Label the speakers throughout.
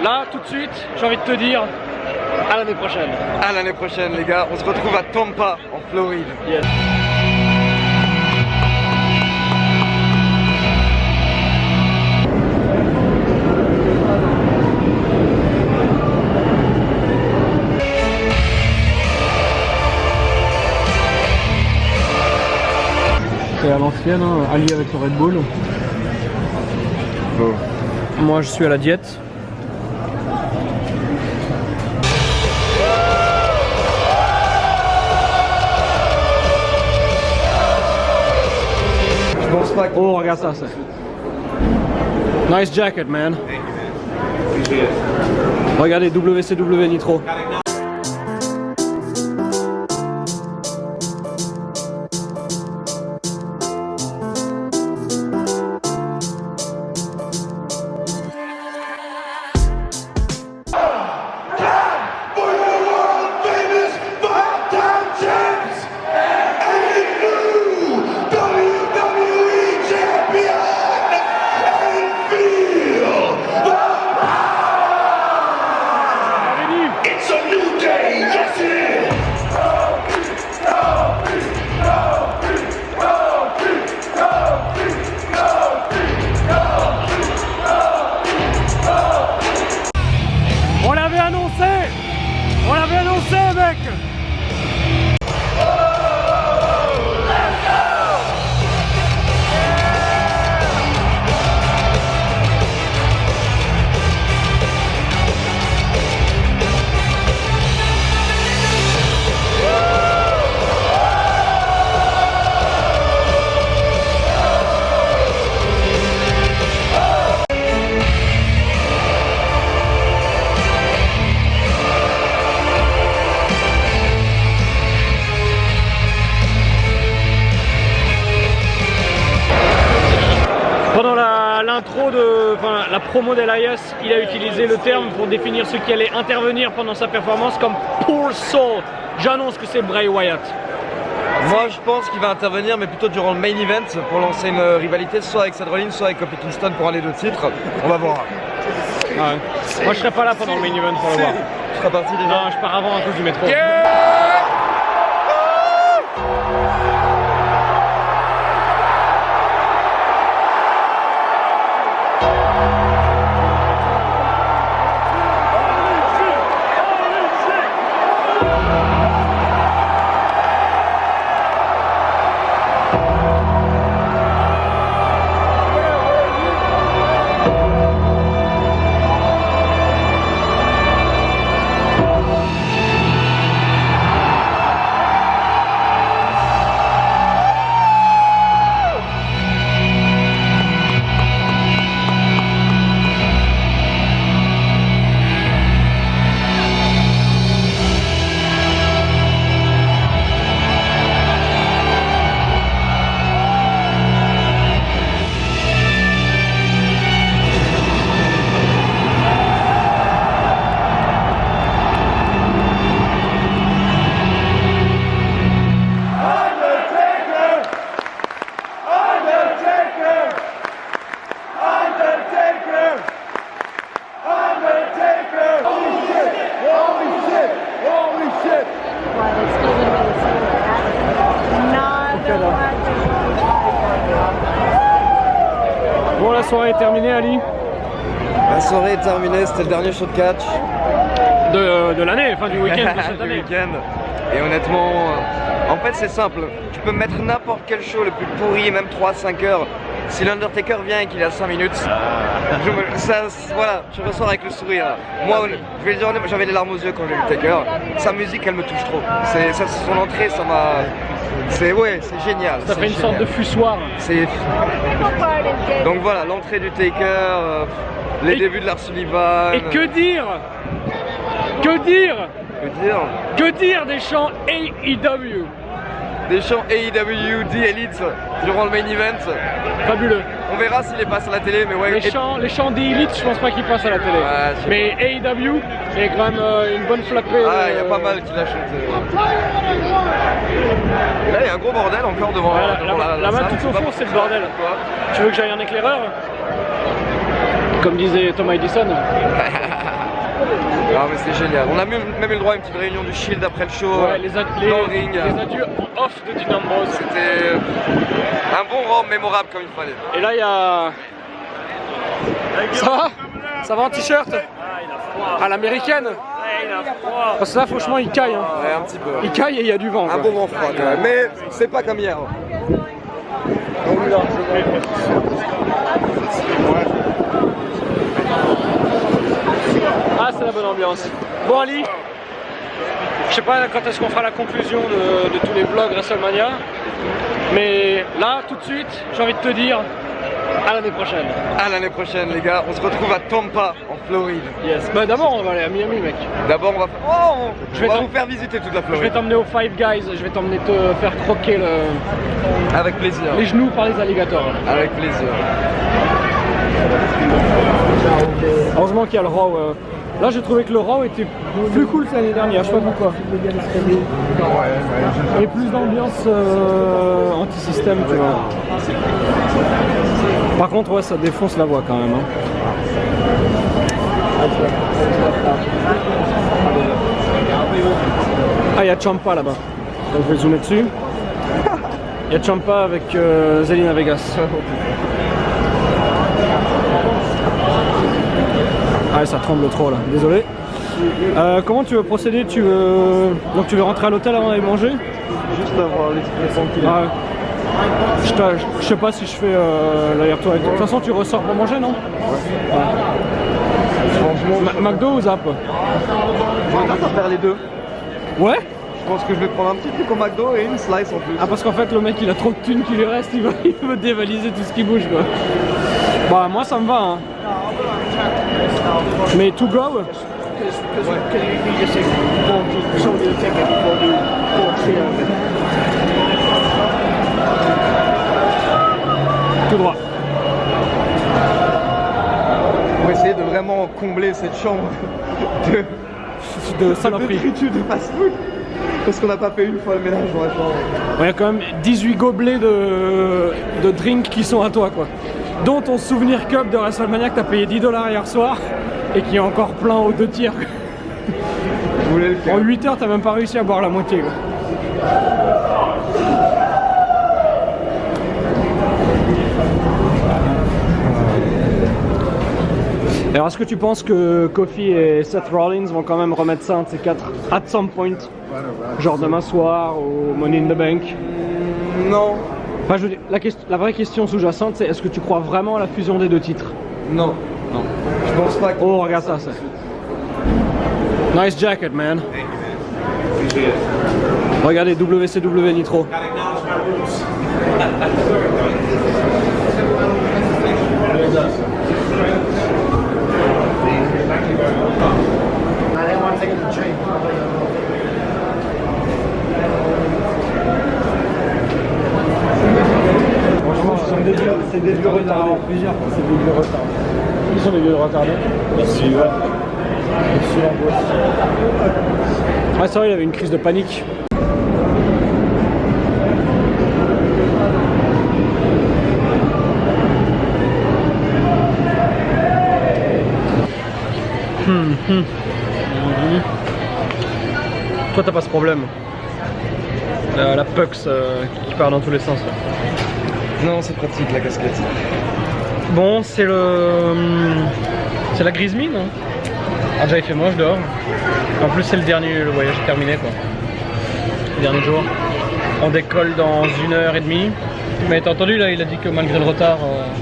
Speaker 1: là, tout de suite, j'ai envie de te dire, à l'année prochaine.
Speaker 2: À l'année prochaine les gars, on se retrouve à Tampa, en Floride.
Speaker 1: Yes. C'est à l'ancienne, hein, allié avec le Red Bull.
Speaker 2: Bon.
Speaker 1: Moi je suis à la diète.
Speaker 2: Je pense pas que...
Speaker 1: Oh, regarde ça, c'est. Nice jacket, man. Regardez, WCW Nitro. On l'avait annoncé, mec. Pendant l'intro enfin la promo d'Elias, il a utilisé le terme pour définir ceux qui allaient intervenir pendant sa performance comme Poor Soul. J'annonce que c'est Bray Wyatt.
Speaker 2: Moi je pense qu'il va intervenir mais plutôt durant le main event pour lancer une rivalité soit avec Seth Rollins soit avec Kofi Kingston pour un des deux titres. On va voir.
Speaker 1: Ah ouais. Moi je serai pas là pendant le main event pour le voir.
Speaker 2: Tu seras parti déjà?
Speaker 1: Non, je pars avant à cause du métro. Bon, la soirée est terminée, Ali.
Speaker 2: La soirée est terminée, c'était le dernier show de catch
Speaker 1: de l'année, enfin du week-end de cette
Speaker 2: du
Speaker 1: année.
Speaker 2: week-end. Et honnêtement, en fait c'est simple, tu peux mettre n'importe quel show le plus pourri, même 3-5 heures. Si l'Undertaker vient et qu'il a 5 minutes, voilà, tu ressors avec le sourire. Moi, je vais dire, j'avais les larmes aux yeux quand j'ai vu Taker. Sa musique, elle me touche trop. Son entrée, ça m'a... C'est génial.
Speaker 1: Ça fait une sorte de fussoir.
Speaker 2: Donc voilà, l'entrée du Taker, les débuts de Lars Sullivan.
Speaker 1: Et que dire? Que dire?
Speaker 2: Que dire?
Speaker 1: Que dire des chants AEW?
Speaker 2: Des chants AEW, The Elite durant le main event.
Speaker 1: Fabuleux.
Speaker 2: On verra s'il les passe à la télé, mais ouais.
Speaker 1: Les chants d'Elite, je pense pas qu'ils passent à la télé.
Speaker 2: Ouais,
Speaker 1: mais AEW, il y a quand même une bonne flapée.
Speaker 2: Ah, il y a pas mal qui l'a chanté. Et là, il y a un gros bordel encore devant,
Speaker 1: ouais, la main tout au fond, c'est le bordel. Tu veux que j'aille un éclaireur? Comme disait Thomas Edison.
Speaker 2: Ah mais c'est génial. On a même eu le droit à une petite réunion du Shield après le show.
Speaker 1: Ouais,
Speaker 2: dans le ring.
Speaker 1: Les adieux off de Dean Ambrose.
Speaker 2: C'était un bon Raw mémorable comme il fallait.
Speaker 1: Et là il y a... Ça va? Ça va en t-shirt? À l'américaine? Parce que là franchement il caille. Hein.
Speaker 2: Ouais, un petit peu.
Speaker 1: Il caille et il y a du vent.
Speaker 2: Un bon vent froid quand même. Mais c'est pas comme hier.
Speaker 1: Ah, c'est la bonne ambiance. Bon Ali, je sais pas quand est-ce qu'on fera la conclusion de tous les vlogs WrestleMania, mais là tout de suite j'ai envie de te dire à l'année prochaine.
Speaker 2: À l'année prochaine les gars, on se retrouve à Tampa en Floride.
Speaker 1: Yes. Bah d'abord on va aller à Miami mec.
Speaker 2: D'abord on va, on va vous faire visiter toute la
Speaker 1: Je
Speaker 2: Floride.
Speaker 1: vais t'emmener au Five Guys, je vais t'emmener te faire croquer
Speaker 2: Avec plaisir.
Speaker 1: les genoux par les alligators.
Speaker 2: Avec plaisir.
Speaker 1: Heureusement qu'il y a le Raw. Là j'ai trouvé que le Raw était plus cool que l'année dernière, je sais pas pourquoi. Et plus d'ambiance anti-système tu vois. Par contre ouais ça défonce la voix quand même. Hein. Ah il y a Ciampa là-bas. Donc je vais zoomer dessus. Il y a Ciampa avec Zelina Vegas. Ah ça tremble trop là, désolé. Comment tu veux procéder? Donc tu veux rentrer à l'hôtel avant d'aller manger?
Speaker 2: Juste avoir l'esprit tranquille.
Speaker 1: Ah, je sais pas si je fais l'aller-retour avec toi. De toute façon tu ressors pour manger non? Ouais. McDo ou Zap?
Speaker 2: Je vais faire les deux.
Speaker 1: Ouais?
Speaker 2: Je pense que je vais prendre un petit truc au McDo et une slice en plus.
Speaker 1: Ah parce qu'en fait le mec il a trop de thunes qui lui reste, il veut dévaliser tout ce qui bouge quoi. Bah moi ça me va hein. Mais to go? Tout droit.
Speaker 2: Pour essayer de vraiment combler cette chambre
Speaker 1: De saloperie.
Speaker 2: de fast-food. Parce qu'on n'a pas fait une fois le ménage dans la chambre.
Speaker 1: Il y a quand même 18 gobelets de drink qui sont à toi quoi. Dont ton souvenir cup de WrestleMania que t'as payé 10 $ hier soir et qui est encore plein aux 2 tiers.
Speaker 2: Je voulais le faire.
Speaker 1: En 8 heures t'as même pas réussi à boire la moitié quoi. Alors est-ce que tu penses que Kofi et Seth Rollins vont quand même remettre ça un de ces quatre at some point? Genre demain soir ou Money in the Bank?
Speaker 2: Non.
Speaker 1: Enfin, je veux dire, la vraie question sous-jacente c'est est-ce que tu crois vraiment à la fusion des deux titres?
Speaker 2: Non.
Speaker 1: Non.
Speaker 2: Je pense pas que...
Speaker 1: Oh regarde ça, c'est... Nice jacket man. Regardez WCW Nitro. Franchement, c'est des vieux retardés. Plusieurs, c'est des vieux retardés. Qui sont les vieux retardés? Merci, ouais. Ah, c'est vrai, il avait une crise de panique. Toi, t'as pas ce problème. La Pux qui part dans tous les sens. Là.
Speaker 2: Non, c'est pratique la casquette.
Speaker 1: Bon, c'est la grise mine. Hein. Ah, déjà il fait moche dehors. En plus, c'est le voyage est terminé quoi. Le dernier jour. On décolle dans 1h30. Mais t'as entendu là, il a dit que malgré le retard,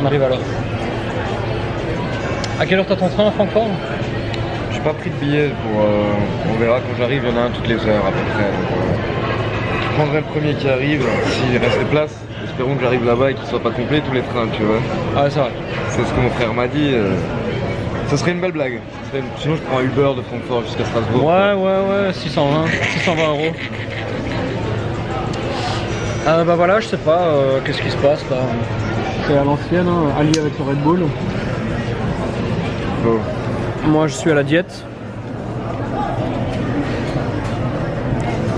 Speaker 1: on arrive à l'heure. À quelle heure t'as ton train à Francfort?
Speaker 2: J'ai pas pris de billet pour... on verra quand j'arrive, il y en a un toutes les heures à peu près. Donc, je prendrai le premier qui arrive, s'il reste des places. Espérons que j'arrive là-bas et qu'il soit pas complet tous les trains, tu vois.
Speaker 1: Ah ouais, c'est vrai.
Speaker 2: C'est ce que mon frère m'a dit. Ce serait une belle blague. Sinon je prends un Uber de Francfort jusqu'à Strasbourg.
Speaker 1: Ouais, 620 euros. Bah voilà, je sais pas, qu'est-ce qui se passe là. C'est à l'ancienne, hein, Ali avec le Red Bull.
Speaker 2: Bon.
Speaker 1: Moi je suis à la diète.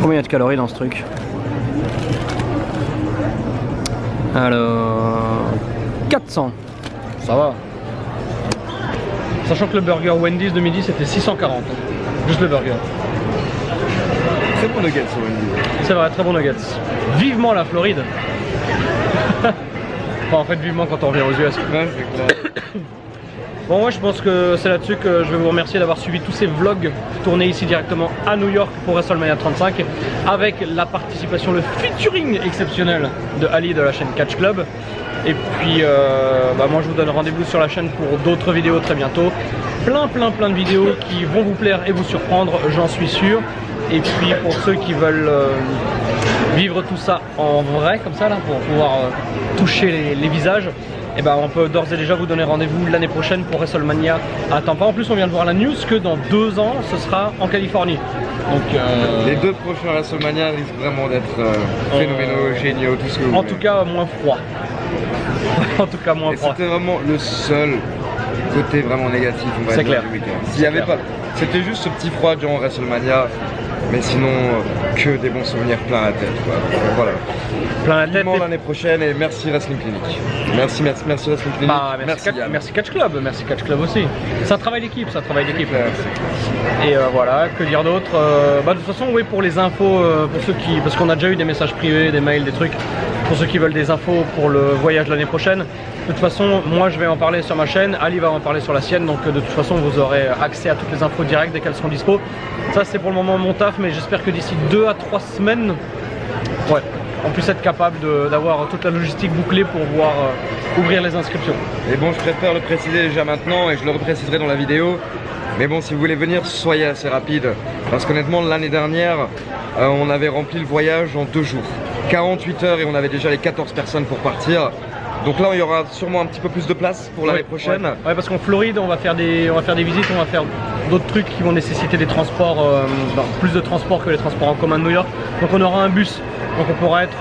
Speaker 1: Combien il y a de calories dans ce truc? Alors... 400. Ça va. Sachant que le burger Wendy's de midi c'était 640. Juste le burger.
Speaker 2: Très bon nuggets sur Wendy.
Speaker 1: C'est vrai, très bon nuggets. Vivement la Floride. Enfin, en fait, vivement quand on revient aux US.
Speaker 2: Ouais, c'est clair.
Speaker 1: Bon, moi je pense que c'est là-dessus que je vais vous remercier d'avoir suivi tous ces vlogs tournés ici directement à New York pour WrestleMania 35 avec la participation, le featuring exceptionnel de Ali de la chaîne Catch Club. Et puis moi je vous donne rendez-vous sur la chaîne pour d'autres vidéos très bientôt. Plein de vidéos qui vont vous plaire et vous surprendre, j'en suis sûr. Et puis pour ceux qui veulent vivre tout ça en vrai comme ça là, pour pouvoir toucher les visages, et ben on peut d'ores et déjà vous donner rendez-vous l'année prochaine pour WrestleMania à Tampa. En plus on vient de voir la news que dans 2 ans ce sera en Californie. Donc
Speaker 2: les 2 prochains WrestleMania risquent vraiment d'être phénoménaux, géniaux, tout ce que vous voulez.
Speaker 1: En tout cas moins froid. En tout cas moins froid.
Speaker 2: C'était vraiment le seul côté vraiment négatif on va dire du week-end. S'il y avait pas, c'était juste ce petit froid durant WrestleMania. Mais sinon, que des bons souvenirs plein la tête quoi. Donc, voilà.
Speaker 1: Plein la tête.
Speaker 2: L'année prochaine et merci Wrestling Clinic. Merci Wrestling Clinic.
Speaker 1: Bah, merci Catch Club, merci Catch Club aussi. Ça travaille d'équipe, ça travaille d'équipe. Et voilà, que dire d'autre de toute façon, oui, pour les infos, pour ceux qui, parce qu'on a déjà eu des messages privés, des mails, des trucs. Pour ceux qui veulent des infos pour le voyage l'année prochaine, de toute façon, moi je vais en parler sur ma chaîne, Ali va en parler sur la sienne, donc de toute façon vous aurez accès à toutes les infos directes dès qu'elles seront dispo. Ça c'est pour le moment mon taf, mais j'espère que d'ici 2 à 3 semaines, ouais, on puisse être capable d'avoir toute la logistique bouclée pour pouvoir ouvrir les inscriptions.
Speaker 2: Et bon, je préfère le préciser déjà maintenant et je le repréciserai dans la vidéo. Mais bon, si vous voulez venir, soyez assez rapide. Parce qu'honnêtement, l'année dernière, on avait rempli le voyage en 2 jours. 48 heures et on avait déjà les 14 personnes pour partir. Donc là, il y aura sûrement un petit peu plus de place pour l'année prochaine.
Speaker 1: Ouais, parce qu'en Floride, on va faire des visites, on va faire d'autres trucs qui vont nécessiter des transports, plus de transports que les transports en commun de New York. Donc on aura un bus, donc on pourra être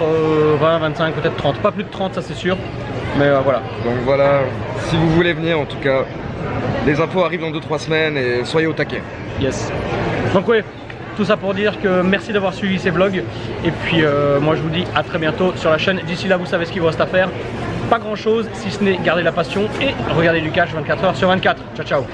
Speaker 1: 20, 25, peut-être 30. Pas plus de 30, ça c'est sûr. Mais voilà.
Speaker 2: Donc voilà, si vous voulez venir, en tout cas, les infos arrivent dans 2-3 semaines et soyez au taquet.
Speaker 1: Yes. Donc oui. Tout ça pour dire que merci d'avoir suivi ces vlogs. Et puis moi je vous dis à très bientôt sur la chaîne. D'ici là vous savez ce qu'il vous reste à faire. Pas grand chose si ce n'est garder la passion et regarder du catch 24 heures sur 24. Ciao ciao.